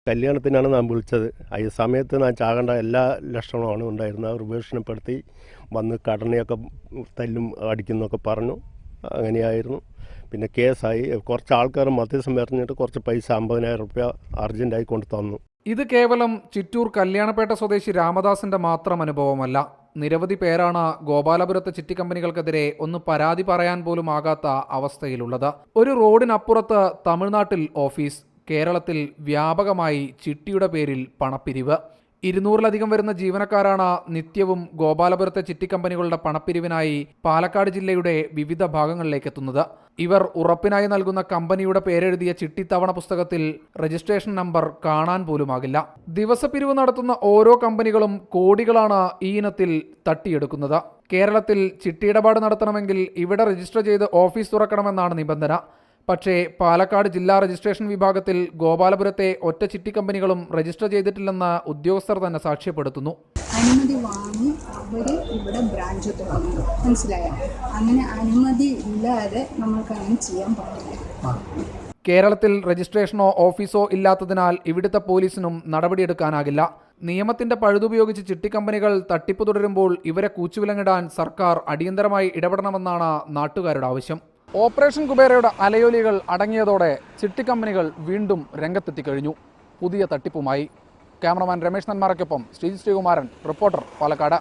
കല്യാണത്തിനാണ് ഞാൻ വിളിച്ചത്. ഈ സമയത്ത് ഞാൻ ചാകേണ്ട എല്ലാ ലക്ഷണമാണ് ഉണ്ടായിരുന്നത്. അവർ ഭീഷണിപ്പെടുത്തി വന്ന് കടനയൊക്കെ തല്ലും അടിക്കുന്നൊക്കെ പറഞ്ഞു. അങ്ങനെയായിരുന്നു. പിന്നെ കേസായി. കുറച്ച് ആൾക്കാർ മധ്യസ്ഥം പറഞ്ഞിട്ട് കുറച്ച് പൈസ 50,000 രൂപ അർജൻറ്റായി കൊണ്ട് തന്നു. ഇത് കേവലം ചിറ്റൂർ കല്യാണപേട്ട സ്വദേശി രാമദാസിന്റെ മാത്രം അനുഭവമല്ല. നിരവധി പേരാണ് ഗോപാലപുരത്തെ ചിട്ടിക്കമ്പനികൾക്കെതിരെ ഒന്ന് പരാതി പറയാൻ പോലും ആകാത്ത അവസ്ഥയിലുള്ളത്. ഒരു റോഡിനപ്പുറത്ത് തമിഴ്നാട്ടിൽ ഓഫീസ്, കേരളത്തിൽ വ്യാപകമായി ചിട്ടിയുടെ പേരിൽ പണപ്പിരിവ്. 200-ലധികം വരുന്ന ജീവനക്കാരാണ് നിത്യവും ഗോപാലപുരത്തെ ചിട്ടിക്കമ്പനികളുടെ പണപ്പിരിവിനായി പാലക്കാട് ജില്ലയുടെ വിവിധ ഭാഗങ്ങളിലേക്ക് എത്തുന്നത്. ഇവർ ഉറപ്പിനായി നൽകുന്ന കമ്പനിയുടെ പേരെഴുതിയ ചിട്ടിത്തവണ പുസ്തകത്തിൽ രജിസ്ട്രേഷൻ നമ്പർ കാണാൻ പോലുമാകില്ല. ദിവസപ്പിരിവ് നടത്തുന്ന ഓരോ കമ്പനികളും കോടികളാണ് ഈ ഇനത്തിൽ തട്ടിയെടുക്കുന്നത്. കേരളത്തിൽ ചിട്ടിയിടപാട് നടത്തണമെങ്കിൽ ഇവിടെ രജിസ്റ്റർ ചെയ്ത് ഓഫീസ് തുറക്കണമെന്നാണ് നിബന്ധന. പക്ഷേ പാലക്കാട് ജില്ലാ രജിസ്ട്രേഷൻ വിഭാഗത്തിൽ ഗോപാലപുരത്തെ ഒറ്റ ചിട്ടി കമ്പനികളും രജിസ്റ്റർ ചെയ്തിട്ടില്ലെന്ന് ഉദ്യോഗസ്ഥർ തന്നെ സാക്ഷ്യപ്പെടുത്തുന്നു. അനുമതി വാങ്ങി അവർ ഇവിടെ ബ്രാഞ്ച് തുടങ്ങി, മനസ്സിലായോ? അങ്ങനെ അനുമതി ഇല്ലാതെ നമ്മൾക്ക് അങ്ങനെ ചെയ്യാൻ പാടില്ല. കേരളത്തിൽ രജിസ്ട്രേഷനോ ഓഫീസോ ഇല്ലാത്തതിനാൽ ഇവിടുത്തെ പോലീസിനും നടപടിയെടുക്കാനാകില്ല. നിയമത്തിന്റെ പഴുതുപയോഗിച്ച് ചിട്ടിക്കമ്പനികൾ തട്ടിപ്പ് തുടരുമ്പോൾ ഇവരെ കൂച്ചുവിലങ്ങിടാൻ സർക്കാർ അടിയന്തരമായി ഇടപെടണമെന്നാണ് നാട്ടുകാരുടെ ആവശ്യം. ഓപ്പറേഷൻ കുബേരയുടെ അലയൊലികൾ അടങ്ങിയതോടെ ചിട്ടിക്കമ്പനികൾ വീണ്ടും രംഗത്തെത്തിക്കഴിഞ്ഞു, പുതിയ തട്ടിപ്പുമായി. ക്യാമറമാൻ രമേശ് നന്മാറയ്ക്കൊപ്പം ശ്രീകുമാരൻ, റിപ്പോർട്ടർ, പാലക്കാട്.